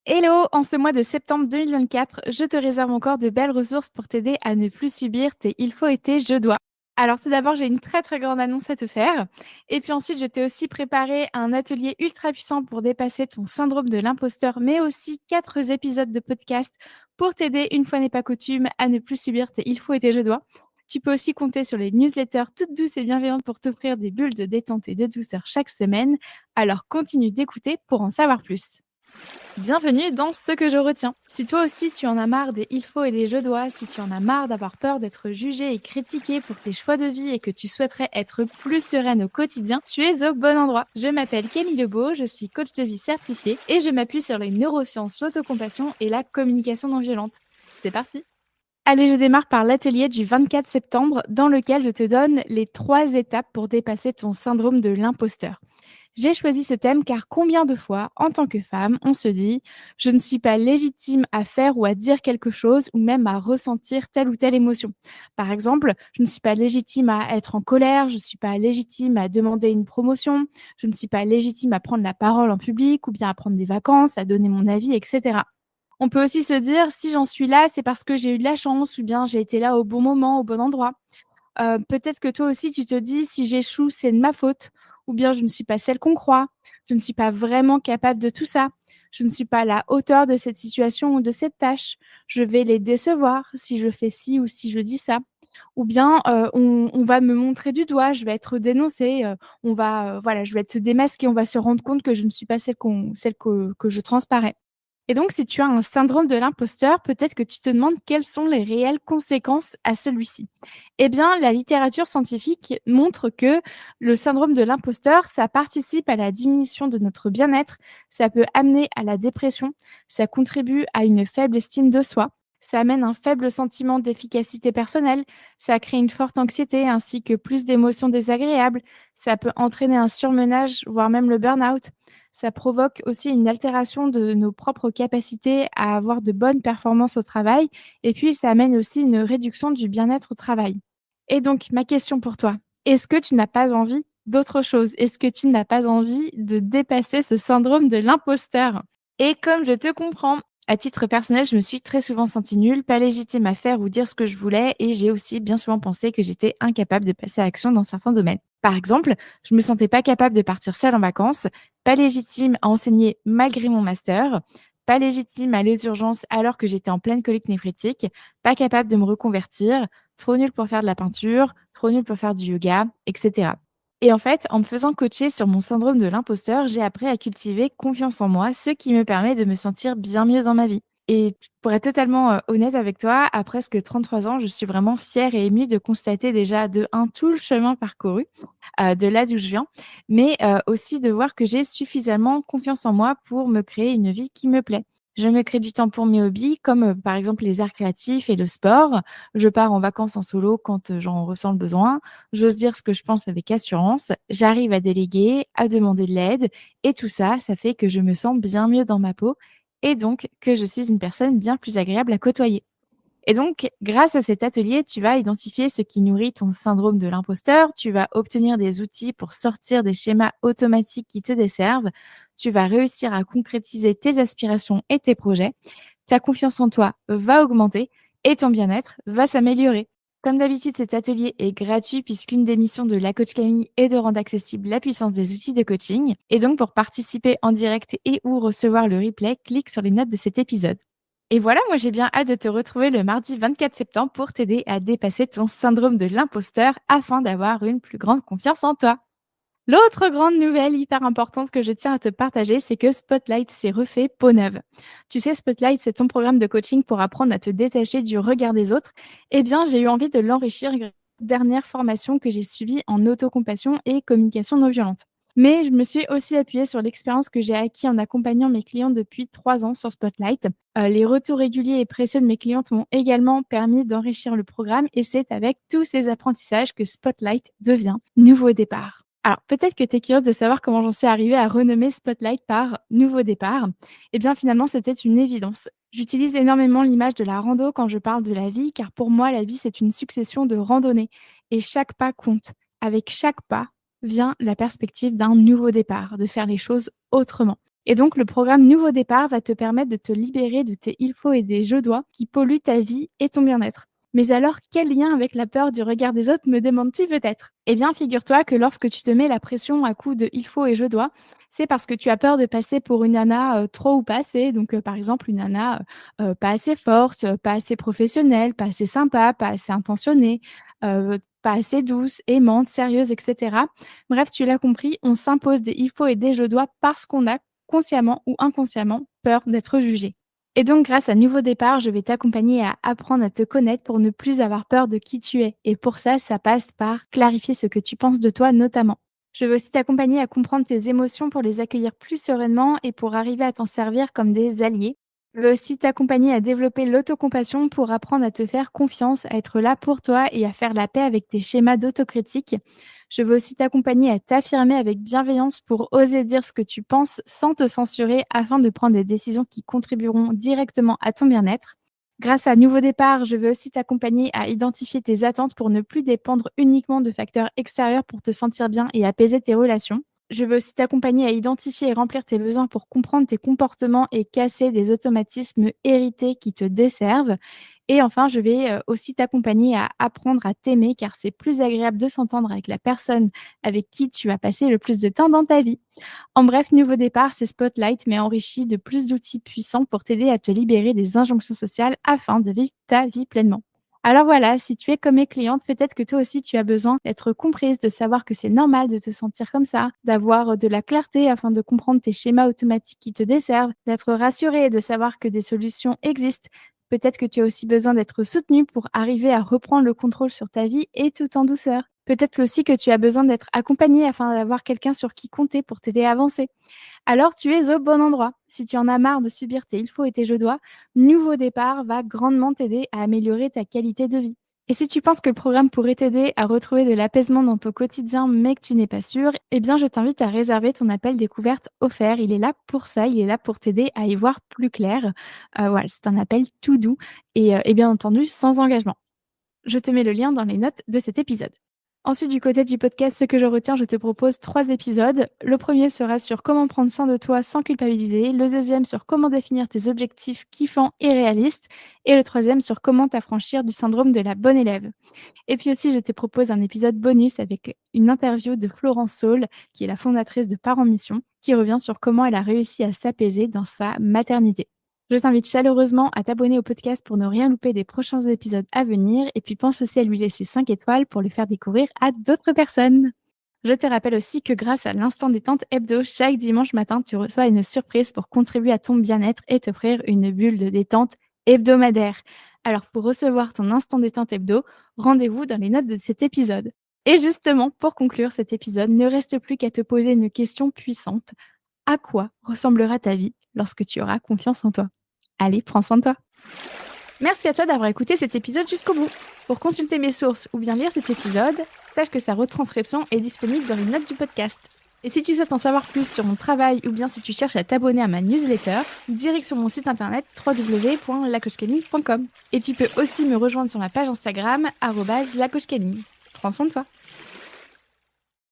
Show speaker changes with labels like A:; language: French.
A: Hello, en ce mois de septembre 2024, je te réserve encore de belles ressources pour t'aider à ne plus subir tes il faut et tes je dois. Alors tout d'abord, j'ai une très très grande annonce à te faire. Et puis ensuite, je t'ai aussi préparé un atelier ultra puissant pour dépasser ton syndrome de l'imposteur, mais aussi 4 épisodes de podcast pour t'aider, une fois n'est pas coutume, à ne plus subir tes il faut et tes je dois. Tu peux aussi compter sur les newsletters toutes douces et bienveillantes pour t'offrir des bulles de détente et de douceur chaque semaine. Alors continue d'écouter pour en savoir plus. Bienvenue dans Ce que je retiens. Si toi aussi tu en as marre des il faut et des je dois, si tu en as marre d'avoir peur d'être jugé et critiqué pour tes choix de vie et que tu souhaiterais être plus sereine au quotidien, tu es au bon endroit. Je m'appelle Camille Lebeau, je suis coach de vie certifiée et je m'appuie sur les neurosciences, l'autocompassion et la communication non violente. C'est parti. Allez, je démarre par l'atelier du 24 septembre dans lequel je te donne les 3 étapes pour dépasser ton syndrome de l'imposteur. J'ai choisi ce thème car combien de fois, en tant que femme, on se dit je ne suis pas légitime à faire ou à dire quelque chose ou même à ressentir telle ou telle émotion. Par exemple, je ne suis pas légitime à être en colère, je ne suis pas légitime à demander une promotion, je ne suis pas légitime à prendre la parole en public ou bien à prendre des vacances, à donner mon avis, etc. On peut aussi se dire si j'en suis là, c'est parce que j'ai eu de la chance ou bien j'ai été là au bon moment, au bon endroit. Peut-être que toi aussi tu te dis: «Si j'échoue, c'est de ma faute» ou bien «Je ne suis pas celle qu'on croit, je ne suis pas vraiment capable de tout ça, je ne suis pas à la hauteur de cette situation ou de cette tâche, je vais les décevoir si je fais ci ou si je dis ça» ou bien, on va me montrer du doigt, je vais être dénoncée, voilà, je vais être démasquée, on va se rendre compte que je ne suis pas celle que je transparais. Et donc, si tu as un syndrome de l'imposteur, peut-être que tu te demandes quelles sont les réelles conséquences à celui-ci. Eh bien, la littérature scientifique montre que le syndrome de l'imposteur, ça participe à la diminution de notre bien-être, ça peut amener à la dépression, ça contribue à une faible estime de soi, ça amène un faible sentiment d'efficacité personnelle, ça crée une forte anxiété ainsi que plus d'émotions désagréables, ça peut entraîner un surmenage, voire même le burn-out. Ça provoque aussi une altération de nos propres capacités à avoir de bonnes performances au travail et puis ça amène aussi une réduction du bien-être au travail. Et donc ma question pour toi, est-ce que tu n'as pas envie d'autre chose? Est-ce que tu n'as pas envie de dépasser ce syndrome de l'imposteur? Et comme je te comprends, à titre personnel, je me suis très souvent sentie nulle, pas légitime à faire ou dire ce que je voulais et j'ai aussi bien souvent pensé que j'étais incapable de passer à l'action dans certains domaines. Par exemple, je me sentais pas capable de partir seule en vacances, pas légitime à enseigner malgré mon master, pas légitime à aller aux urgences alors que j'étais en pleine colique néphrétique, pas capable de me reconvertir, trop nulle pour faire de la peinture, trop nulle pour faire du yoga, etc. Et en fait, en me faisant coacher sur mon syndrome de l'imposteur, j'ai appris à cultiver confiance en moi, ce qui me permet de me sentir bien mieux dans ma vie. Et pour être totalement honnête avec toi, à presque 33 ans, je suis vraiment fière et émue de constater déjà de un tout le chemin parcouru, de là d'où je viens, mais aussi de voir que j'ai suffisamment confiance en moi pour me créer une vie qui me plaît. Je me crée du temps pour mes hobbies comme, par exemple les arts créatifs et le sport. Je pars en vacances en solo quand, j'en ressens le besoin. J'ose dire ce que je pense avec assurance. J'arrive à déléguer, à demander de l'aide et tout ça, ça fait que je me sens bien mieux dans ma peau et donc que je suis une personne bien plus agréable à côtoyer. Et donc, grâce à cet atelier, tu vas identifier ce qui nourrit ton syndrome de l'imposteur, tu vas obtenir des outils pour sortir des schémas automatiques qui te desservent, tu vas réussir à concrétiser tes aspirations et tes projets, ta confiance en toi va augmenter et ton bien-être va s'améliorer. Comme d'habitude, cet atelier est gratuit puisqu'une des missions de la coach Camille est de rendre accessible la puissance des outils de coaching. Et donc, pour participer en direct et ou recevoir le replay, clique sur les notes de cet épisode. Et voilà, moi j'ai bien hâte de te retrouver le mardi 24 septembre pour t'aider à dépasser ton syndrome de l'imposteur afin d'avoir une plus grande confiance en toi. L'autre grande nouvelle hyper importante que je tiens à te partager, c'est que Spotlight s'est refait peau neuve. Tu sais, Spotlight, c'est ton programme de coaching pour apprendre à te détacher du regard des autres. Eh bien, j'ai eu envie de l'enrichir grâce à la dernière formation que j'ai suivie en autocompassion et communication non violente. Mais je me suis aussi appuyée sur l'expérience que j'ai acquis en accompagnant mes clients depuis 3 ans sur Spotlight. Les retours réguliers et précieux de mes clientes m'ont également permis d'enrichir le programme et c'est avec tous ces apprentissages que Spotlight devient Nouveau Départ. Alors, peut-être que tu es curieuse de savoir comment j'en suis arrivée à renommer Spotlight par Nouveau Départ. Eh bien, finalement, c'était une évidence. J'utilise énormément l'image de la rando quand je parle de la vie, car pour moi, la vie, c'est une succession de randonnées et chaque pas compte. Avec chaque pas vient la perspective d'un nouveau départ, de faire les choses autrement. Et donc, le programme Nouveau Départ va te permettre de te libérer de tes il faut et des je dois qui polluent ta vie et ton bien-être. Mais alors, quel lien avec la peur du regard des autres me demandes-tu peut-être? Eh bien, figure-toi que lorsque tu te mets la pression à coups de il faut et je dois, c'est parce que tu as peur de passer pour une nana trop ou pas assez. Donc, par exemple, une nana pas assez forte, pas assez professionnelle, pas assez sympa, pas assez intentionnée, pas assez douce, aimante, sérieuse, etc. Bref, tu l'as compris, on s'impose des il faut et des je dois parce qu'on a consciemment ou inconsciemment peur d'être jugé. Et donc, grâce à Nouveau Départ, je vais t'accompagner à apprendre à te connaître pour ne plus avoir peur de qui tu es. Et pour ça, ça passe par clarifier ce que tu penses de toi notamment. Je veux aussi t'accompagner à comprendre tes émotions pour les accueillir plus sereinement et pour arriver à t'en servir comme des alliés. Je veux aussi t'accompagner à développer l'autocompassion pour apprendre à te faire confiance, à être là pour toi et à faire la paix avec tes schémas d'autocritique. Je veux aussi t'accompagner à t'affirmer avec bienveillance pour oser dire ce que tu penses sans te censurer afin de prendre des décisions qui contribueront directement à ton bien-être. Grâce à Nouveau Départ, je veux aussi t'accompagner à identifier tes attentes pour ne plus dépendre uniquement de facteurs extérieurs pour te sentir bien et apaiser tes relations. Je veux aussi t'accompagner à identifier et remplir tes besoins pour comprendre tes comportements et casser des automatismes hérités qui te desservent. Et enfin, je vais aussi t'accompagner à apprendre à t'aimer car c'est plus agréable de s'entendre avec la personne avec qui tu as passé le plus de temps dans ta vie. En bref, Nouveau Départ, c'est Spotlight, mais enrichi de plus d'outils puissants pour t'aider à te libérer des injonctions sociales afin de vivre ta vie pleinement. Alors voilà, si tu es comme mes clientes, peut-être que toi aussi tu as besoin d'être comprise, de savoir que c'est normal de te sentir comme ça, d'avoir de la clarté afin de comprendre tes schémas automatiques qui te desservent, d'être rassurée et de savoir que des solutions existent. Peut-être que tu as aussi besoin d'être soutenue pour arriver à reprendre le contrôle sur ta vie et tout en douceur. Peut-être aussi que tu as besoin d'être accompagnée afin d'avoir quelqu'un sur qui compter pour t'aider à avancer. Alors tu es au bon endroit. Si tu en as marre de subir tes il faut et tes je dois, Nouveau Départ va grandement t'aider à améliorer ta qualité de vie. Et si tu penses que le programme pourrait t'aider à retrouver de l'apaisement dans ton quotidien, mais que tu n'es pas sûr, eh bien je t'invite à réserver ton appel découverte offert. Il est là pour ça, il est là pour t'aider à y voir plus clair. Voilà, c'est un appel tout doux et bien entendu sans engagement. Je te mets le lien dans les notes de cet épisode. Ensuite, du côté du podcast, ce que je retiens, je te propose 3 épisodes. Le premier sera sur comment prendre soin de toi sans culpabiliser. Le deuxième sur comment définir tes objectifs kiffants et réalistes. Et le troisième sur comment t'affranchir du syndrome de la bonne élève. Et puis aussi, je te propose un épisode bonus avec une interview de Florence Saul, qui est la fondatrice de Parents Mission, qui revient sur comment elle a réussi à s'apaiser dans sa maternité. Je t'invite chaleureusement à t'abonner au podcast pour ne rien louper des prochains épisodes à venir et puis pense aussi à lui laisser 5 étoiles pour le faire découvrir à d'autres personnes. Je te rappelle aussi que grâce à l'instant détente hebdo, chaque dimanche matin, tu reçois une surprise pour contribuer à ton bien-être et t'offrir une bulle de détente hebdomadaire. Alors pour recevoir ton instant détente hebdo, rendez-vous dans les notes de cet épisode. Et justement, pour conclure cet épisode, ne reste plus qu'à te poser une question puissante. À quoi ressemblera ta vie lorsque tu auras confiance en toi? Allez, prends soin de toi. Merci à toi d'avoir écouté cet épisode jusqu'au bout. Pour consulter mes sources ou bien lire cet épisode, sache que sa retranscription est disponible dans les notes du podcast. Et si tu souhaites en savoir plus sur mon travail ou bien si tu cherches à t'abonner à ma newsletter, direct sur mon site internet www.lacoachecamille.com. Et tu peux aussi me rejoindre sur ma page Instagram @lacoachecamille. Prends soin de toi.